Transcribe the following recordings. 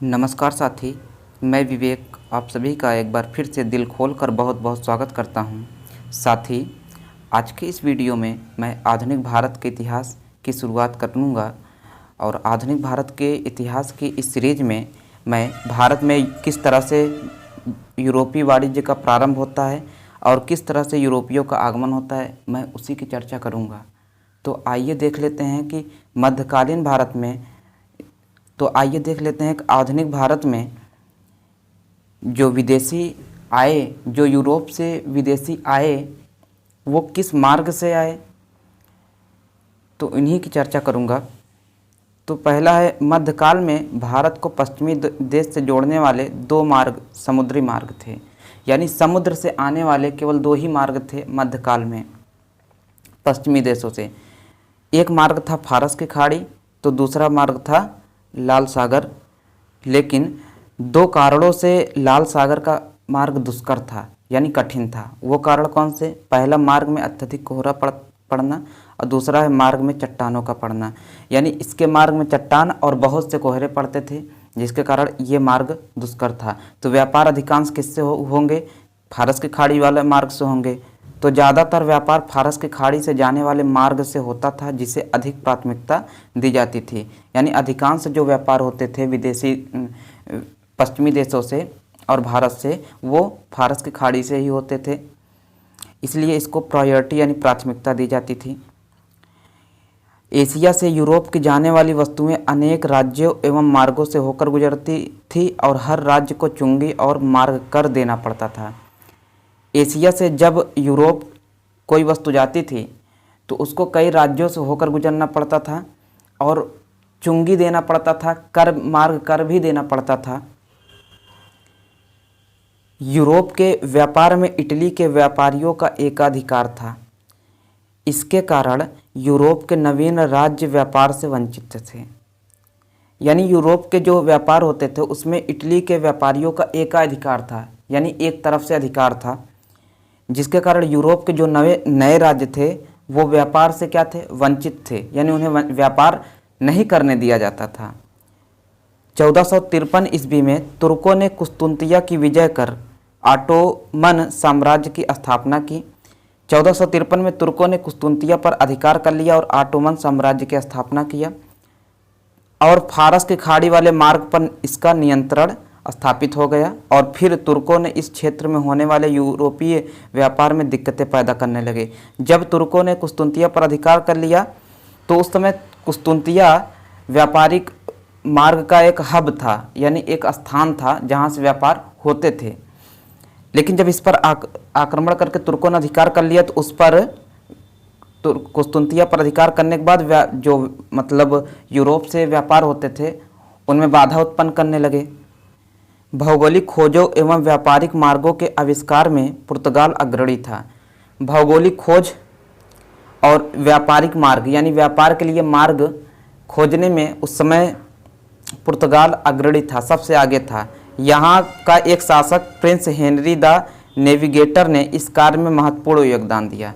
नमस्कार साथी, मैं विवेक आप सभी का एक बार फिर से दिल खोल कर बहुत बहुत स्वागत करता हूं। साथी, आज के इस वीडियो में मैं आधुनिक भारत के इतिहास की शुरुआत करूंगा और आधुनिक भारत के इतिहास की इस सीरीज में मैं भारत में किस तरह से यूरोपीय वाणिज्य का प्रारंभ होता है और किस तरह से यूरोपियों का आगमन होता है, मैं उसी की चर्चा करूँगा। तो आइए देख लेते हैं कि मध्यकालीन भारत में आइए देख लेते हैं कि आधुनिक भारत में जो विदेशी आए, जो यूरोप से विदेशी आए, वो किस मार्ग से आए, तो इन्हीं की चर्चा करूंगा। तो पहला है, मध्यकाल में भारत को पश्चिमी देश से जोड़ने वाले दो मार्ग समुद्री मार्ग थे, यानी समुद्र से आने वाले केवल दो ही मार्ग थे मध्यकाल में पश्चिमी देशों से। एक मार्ग था फारस की खाड़ी, तो दूसरा मार्ग था लाल सागर। लेकिन दो कारणों से लाल सागर का मार्ग दुष्कर था, यानी कठिन था। वो कारण कौन से? पहला, मार्ग में अत्यधिक कोहरा पड़ना, और दूसरा है मार्ग में चट्टानों का पड़ना। यानी इसके मार्ग में चट्टान और बहुत से कोहरे पड़ते थे, जिसके कारण ये मार्ग दुष्कर था। तो व्यापार अधिकांश किससे होंगे? फारस की खाड़ी वाले मार्ग से होंगे। तो ज़्यादातर व्यापार फारस की खाड़ी से जाने वाले मार्ग से होता था, जिसे अधिक प्राथमिकता दी जाती थी। यानी अधिकांश जो व्यापार होते थे विदेशी पश्चिमी देशों से और भारत से, वो फारस की खाड़ी से ही होते थे, इसलिए इसको प्रायोरिटी यानी प्राथमिकता दी जाती थी। एशिया से यूरोप की जाने वाली वस्तुएं अनेक राज्यों एवं मार्गों से होकर गुजरती थी और हर राज्य को चुंगी और मार्ग कर देना पड़ता था। एशिया से जब यूरोप कोई वस्तु जाती थी तो उसको कई राज्यों से होकर गुजरना पड़ता था और चुंगी देना पड़ता था, मार्ग कर भी देना पड़ता था। यूरोप के व्यापार में इटली के व्यापारियों का एकाधिकार था। इसके कारण यूरोप के नवीन राज्य व्यापार से वंचित थे। यानी यूरोप के जो व्यापार होते थे उसमें इटली के व्यापारियों का एकाधिकार था, यानी एक तरफ से अधिकार था, जिसके कारण यूरोप के जो नए राज्य थे वो व्यापार से क्या थे? वंचित थे, यानी उन्हें व्यापार नहीं करने दिया जाता था। 1453 ईस्वी में तुर्कों ने कुस्तुंतिया की विजय कर ऑटोमन साम्राज्य की स्थापना की। 1453 में तुर्कों ने कुस्तुंतिया पर अधिकार कर लिया और ऑटोमन साम्राज्य की स्थापना किया और फारस की खाड़ी वाले मार्ग पर इसका नियंत्रण स्थापित हो गया। और फिर तुर्कों ने इस क्षेत्र में होने वाले यूरोपीय व्यापार में दिक्कतें पैदा करने लगे। जब तुर्कों ने कुस्तुंतिया पर अधिकार कर लिया तो उस समय कुस्तुंतिया व्यापारिक मार्ग का एक हब था, यानी एक स्थान था जहां से व्यापार होते थे। लेकिन जब इस पर आक्रमण करके तुर्कों ने अधिकार कर लिया तो उस पर कुस्तुंतिया पर अधिकार करने के बाद जो मतलब यूरोप से व्यापार होते थे उनमें बाधा उत्पन्न करने लगे। भौगोलिक खोजों एवं व्यापारिक मार्गों के आविष्कार में पुर्तगाल अग्रणी था। भौगोलिक खोज और व्यापारिक मार्ग, यानी व्यापार के लिए मार्ग खोजने में उस समय पुर्तगाल अग्रणी था, सबसे आगे था। यहाँ का एक शासक प्रिंस हेनरी द नेविगेटर ने इस कार्य में महत्वपूर्ण योगदान दिया।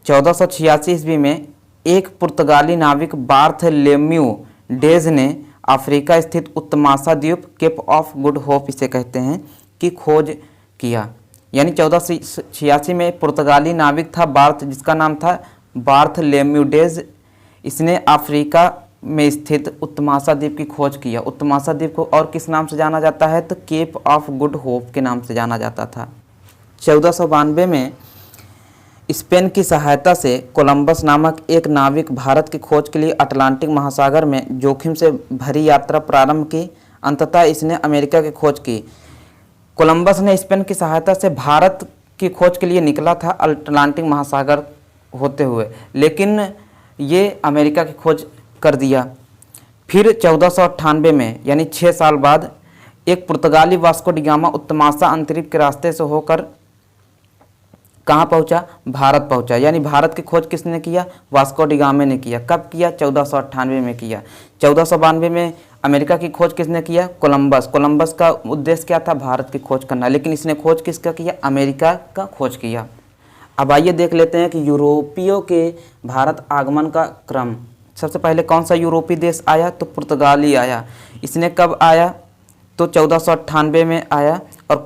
1486 ईस्वी में एक पुर्तगाली नाविक बार्थलेम्यू डेज ने अफ्रीका स्थित उत्तमासा द्वीप, केप ऑफ गुड होप इसे कहते हैं, की खोज किया। यानी 1486 में पुर्तगाली नाविक था जिसका नाम था बार्थलेम्यू डेज। इसने अफ्रीका में स्थित उत्तमासा द्वीप की खोज किया। उत्तमासा द्वीप को और किस नाम से जाना जाता है? तो केप ऑफ गुड होप के नाम से जाना जाता था। 1492 में स्पेन की सहायता से कोलंबस नामक एक नाविक भारत की खोज के लिए अटलांटिक महासागर में जोखिम से भरी यात्रा प्रारंभ की। अंततः इसने अमेरिका की खोज की। कोलंबस ने स्पेन की सहायता से भारत की खोज के लिए निकला था अटलांटिक महासागर होते हुए, लेकिन ये अमेरिका की खोज कर दिया। फिर 1498 में, यानी 6 साल बाद, एक पुर्तगाली वास्को डी गामा उत्तमासा अंतरिक्ष के रास्ते से होकर कहाँ पहुँचा? भारत पहुँचा। यानी भारत की खोज किसने किया? वास्को डी गामा ने किया। कब किया? 1498 में किया। 1492 में अमेरिका की खोज किसने किया? कोलंबस। कोलंबस का उद्देश्य क्या था? भारत की खोज करना, लेकिन इसने खोज किसका किया? अमेरिका का खोज किया। अब आइए देख लेते हैं कि यूरोपियों के भारत आगमन का क्रम। सबसे पहले कौन सा यूरोपीय देश आया? तो पुर्तगाली आया। इसने कब आया? तो 1498 में आया। और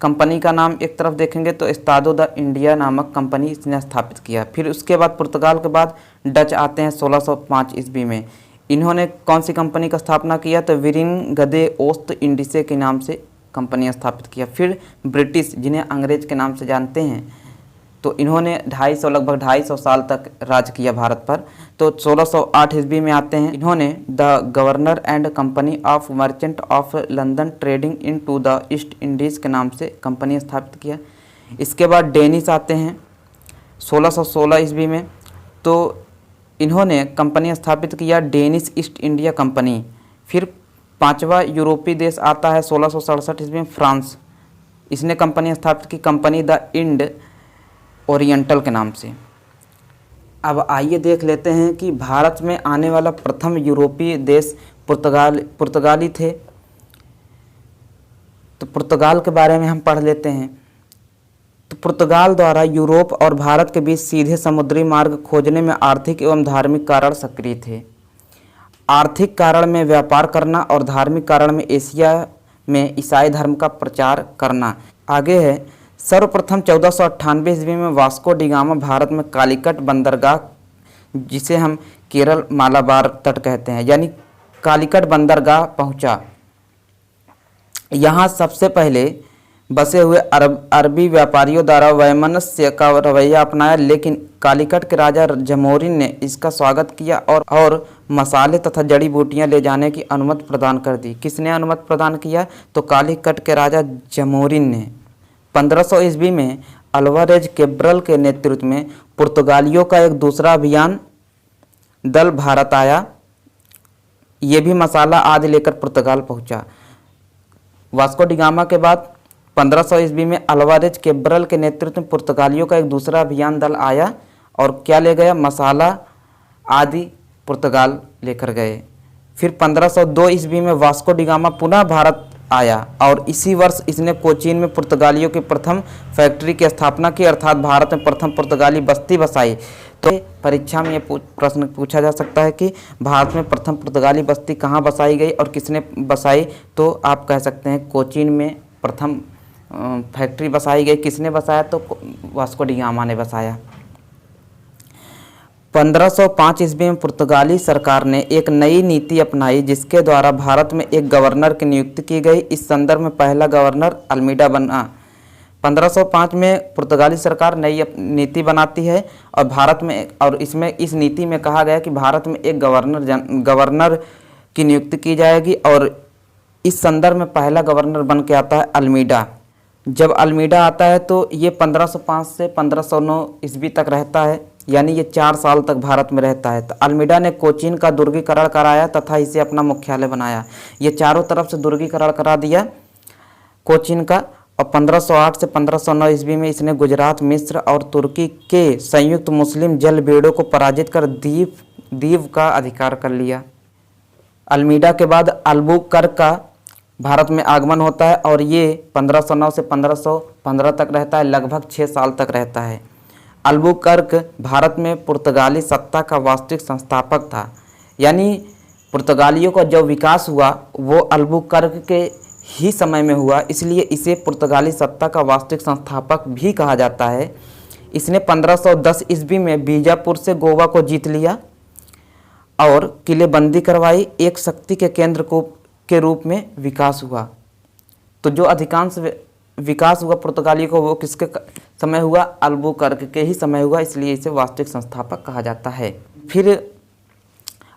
कंपनी का नाम एक तरफ देखेंगे तो एस्तादो द इंडिया नामक कंपनी इसने स्थापित किया। फिर उसके बाद पुर्तगाल के बाद डच आते हैं 1605 ईस्वी में। इन्होंने कौन सी कंपनी का स्थापना किया? तो विरिन गदे ओस्त इंडिसे के नाम से कंपनी स्थापित किया। फिर ब्रिटिश, जिन्हें अंग्रेज के नाम से जानते हैं, तो इन्होंने लगभग 250 साल तक राज किया भारत पर। तो 1608 ईस्वी में आते हैं। इन्होंने the governor and company of merchant of London trading into the East Indies के नाम से कंपनी स्थापित किया। इसके बाद डेनिश आते हैं 1616 ईस्वी में। तो इन्होंने कंपनी स्थापित किया डेनिश ईस्ट इंडिया कंपनी। फिर पांचवा यूरोपीय देश आता है 1667 ईस्वी में, फ्रांस। इसने कंपनी स्थापित की, कंपनी द इंड ओरिएंटल के नाम से। अब आइए देख लेते हैं कि भारत में आने वाला प्रथम यूरोपीय देश पुर्तगाली थे। तो पुर्तगाल के बारे में हम पढ़ लेते हैं। तो पुर्तगाल द्वारा यूरोप और भारत के बीच सीधे समुद्री मार्ग खोजने में आर्थिक एवं धार्मिक कारण सक्रिय थे। आर्थिक कारण में व्यापार करना और धार्मिक कारण में एशिया में ईसाई धर्म का प्रचार करना। आगे है, सर्वप्रथम 1498 ईस्वी में वास्को डी गामा भारत में कालीकट बंदरगाह, जिसे हम केरल मालाबार तट कहते हैं, यानी कालीकट बंदरगाह पहुंचा। यहाँ सबसे पहले बसे हुए अरबी व्यापारियों द्वारा वैमनस्य का रवैया अपनाया, लेकिन कालीकट के राजा जमोरिन ने इसका स्वागत किया और मसाले तथा जड़ी बूटियां ले जाने की अनुमति प्रदान कर दी। किसने अनुमति प्रदान किया? तो कालीकट के राजा जमोरिन ने। 1500 ईस्वी में अल्वारेज कैब्रल के नेतृत्व में पुर्तगालियों का एक दूसरा अभियान दल भारत आया। ये भी मसाला आदि लेकर पुर्तगाल पहुंचा। वास्को डी गामा के बाद 1500 ईस्वी में अल्वारेज कैब्रल के नेतृत्व में पुर्तगालियों का एक दूसरा अभियान दल आया और क्या ले गया? मसाला आदि पुर्तगाल लेकर गए। फिर 1502 ईस्वी में वास्को डी गामा पुनः भारत आया और इसी वर्ष इसने कोचीन में पुर्तगालियों की प्रथम फैक्ट्री की स्थापना की, अर्थात भारत में प्रथम पुर्तगाली बस्ती बसाई। तो परीक्षा में ये प्रश्न पूछा जा सकता है कि भारत में प्रथम पुर्तगाली बस्ती कहाँ बसाई गई और किसने बसाई? तो आप कह सकते हैं कोचीन में प्रथम फैक्ट्री बसाई गई। किसने बसाया? तो वास्को डी गामा ने बसाया। 1505 ईस्वी में पुर्तगाली सरकार ने एक नई नीति अपनाई, जिसके द्वारा भारत में एक गवर्नर की नियुक्ति की गई। इस संदर्भ में पहला गवर्नर अल्मीडा बना। 1505 में पुर्तगाली सरकार नई नीति बनाती है और भारत में, और इस नीति में कहा गया कि भारत में एक गवर्नर की नियुक्ति की जाएगी और इस संदर्भ में पहला गवर्नर बन के आता है अल्मीडा। जब अल्मीडा आता है तो ये 1505 से 1509 ईस्वी तक रहता है, यानी ये 4 साल तक भारत में रहता है। तो अल्मीडा ने कोचीन का दुर्गीकरण कराया तथा इसे अपना मुख्यालय बनाया। ये चारों तरफ से दुर्गीकरण करा दिया कोचीन का। और 1508 से 1509 ईस्वी में इसने गुजरात, मिस्र और तुर्की के संयुक्त मुस्लिम जलबेड़ों को पराजित कर दीव का अधिकार कर लिया। अल्मीडा के बाद अल्बुकर्क का भारत में आगमन होता है और ये 1509 से 1515 तक रहता है, लगभग 6 साल तक रहता है। अल्बुकर्क भारत में पुर्तगाली सत्ता का वास्तविक संस्थापक था, यानी पुर्तगालियों का जो विकास हुआ वो अल्बुकर्क के ही समय में हुआ, इसलिए इसे पुर्तगाली सत्ता का वास्तविक संस्थापक भी कहा जाता है। इसने 1510 ईस्वी में बीजापुर से गोवा को जीत लिया और किलेबंदी करवाई। एक शक्ति के केंद्र के रूप में विकास हुआ। तो जो अधिकांश विकास हुआ पुर्तगाली को वो किसके समय हुआ? अल्बुकर्क के ही समय हुआ, इसलिए इसे वास्तविक संस्थापक कहा जाता है। फिर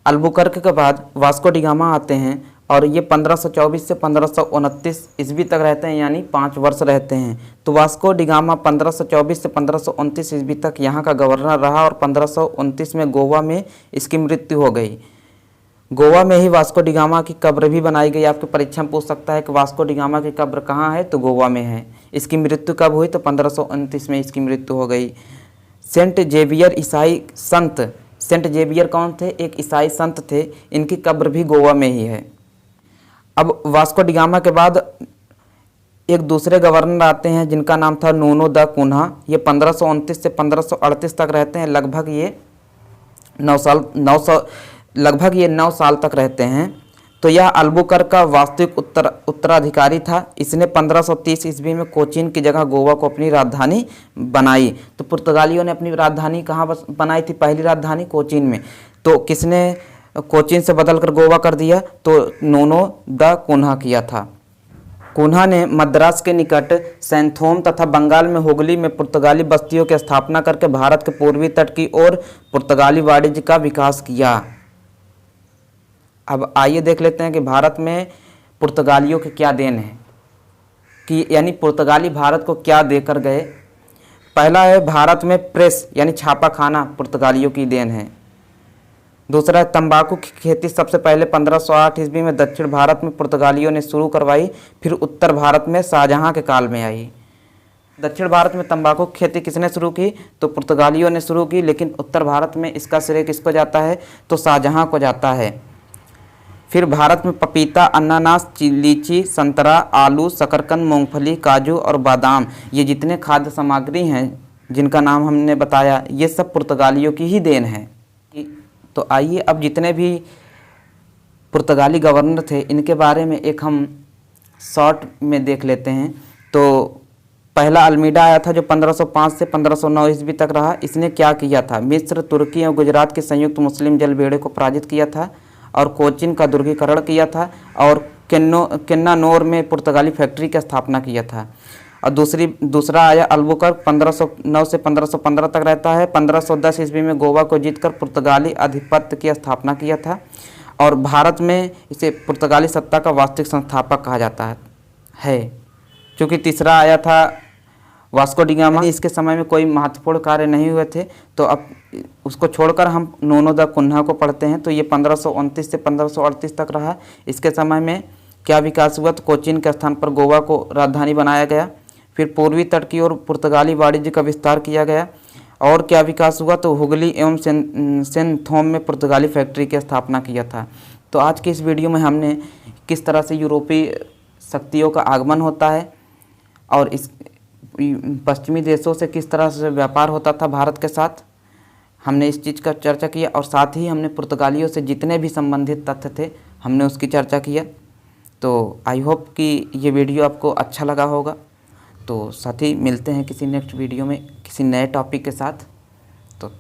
अल्बुकर्क के बाद वास्को डी गामा आते हैं और ये 1524 से 1529 ईस्वी तक रहते हैं, यानी 5 वर्ष रहते हैं। तो वास्को डी गामा 1524 से 1529 ईस्वी तक यहाँ का गवर्नर रहा और 1529 में गोवा में इसकी मृत्यु हो गई। गोवा में ही वास्को डी गामा की कब्र भी बनाई गई। आपके परीक्षा में पूछ सकता है कि वास्को डी गामा की कब्र कहाँ है? तो गोवा में है। इसकी मृत्यु कब हुई? तो 1529 में इसकी मृत्यु हो गई। सेंट जेवियर ईसाई संत, सेंट जेवियर कौन थे? एक ईसाई संत थे, इनकी कब्र भी गोवा में ही है। अब वास्को डी गामा के बाद एक दूसरे गवर्नर आते हैं जिनका नाम था नूनो द कुन्हा। ये 1529 से 1538 तक रहते हैं, लगभग ये 9 साल तक रहते हैं। तो यह अल्बुकर्क का वास्तविक उत्तराधिकारी था। इसने 1530 ईस्वी में कोचीन की जगह गोवा को अपनी राजधानी बनाई। तो पुर्तगालियों ने अपनी राजधानी कहाँ बनाई थी? पहली राजधानी कोचीन में। तो किसने कोचीन से बदलकर गोवा कर दिया? तो नूनो दा कुन्हा किया था। कुन्हा ने मद्रास के निकट सैंथोम तथा बंगाल में हुगली में पुर्तगाली बस्तियों की स्थापना करके भारत के पूर्वी तट की ओर पुर्तगाली वाणिज्य का विकास किया। अब आइए देख लेते हैं कि भारत में पुर्तगालियों की क्या देन है, कि यानी पुर्तगाली भारत को क्या देकर गए। पहला है, भारत में प्रेस यानी छापा खाना पुर्तगालियों की देन है। दूसरा है, तंबाकू की खेती सबसे पहले 1508 ईस्वी में दक्षिण भारत में पुर्तगालियों ने शुरू करवाई, फिर उत्तर भारत में शाहजहां के काल में आई। दक्षिण भारत में तंबाकू की खेती किसने शुरू की? तो पुर्तगालियों ने शुरू की, लेकिन उत्तर भारत में इसका श्रेय किसको जाता है? तो शाहजहां को जाता है। फिर भारत में पपीता, अनानास, लीची, संतरा, आलू, शकरकंद, मूंगफली, काजू और बादाम, ये जितने खाद्य सामग्री हैं जिनका नाम हमने बताया, ये सब पुर्तगालियों की ही देन है। तो आइए अब जितने भी पुर्तगाली गवर्नर थे इनके बारे में एक हम शॉर्ट में देख लेते हैं। तो पहला अल्मीडा आया था जो 1505 से 1509 ईस्वी तक रहा। इसने क्या किया था? मिस्र, तुर्की और गुजरात के संयुक्त मुस्लिम जलबेड़े को पराजित किया था और कोचीन का दुर्गीकरण किया था और किन्नानौर में पुर्तगाली फैक्ट्री की स्थापना किया था। और दूसरा आया अल्बुकर्क, 1509 से 1515 तक रहता है। 1510 ईस्वी में गोवा को जीतकर पुर्तगाली आधिपत्य की स्थापना किया था और भारत में इसे पुर्तगाली सत्ता का वास्तविक संस्थापक कहा जाता है। क्योंकि तीसरा आया था वास्को डी गामा, इसके समय में कोई महत्वपूर्ण कार्य नहीं हुए थे, तो अब उसको छोड़कर हम नूनो दा कुन्हा को पढ़ते हैं। तो ये 1529 से 1538 तक रहा। इसके समय में क्या विकास हुआ? तो कोचीन के स्थान पर गोवा को राजधानी बनाया गया। फिर पूर्वी तट की ओर पुर्तगाली वाणिज्य का विस्तार किया गया। और क्या विकास हुआ? तो हुगली एवं सैंथोम में पुर्तगाली फैक्ट्री की स्थापना किया था। तो आज की इस वीडियो में हमने किस तरह से यूरोपीय शक्तियों का आगमन होता है और इस पश्चिमी देशों से किस तरह से व्यापार होता था भारत के साथ, हमने इस चीज़ का चर्चा किया। और साथ ही हमने पुर्तगालियों से जितने भी संबंधित तथ्य थे हमने उसकी चर्चा किया। तो आई होप कि ये वीडियो आपको अच्छा लगा होगा। तो साथ ही मिलते हैं किसी नेक्स्ट वीडियो में किसी नए टॉपिक के साथ। तो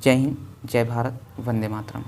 जय हिंद, जय भारत, वंदे मातरम।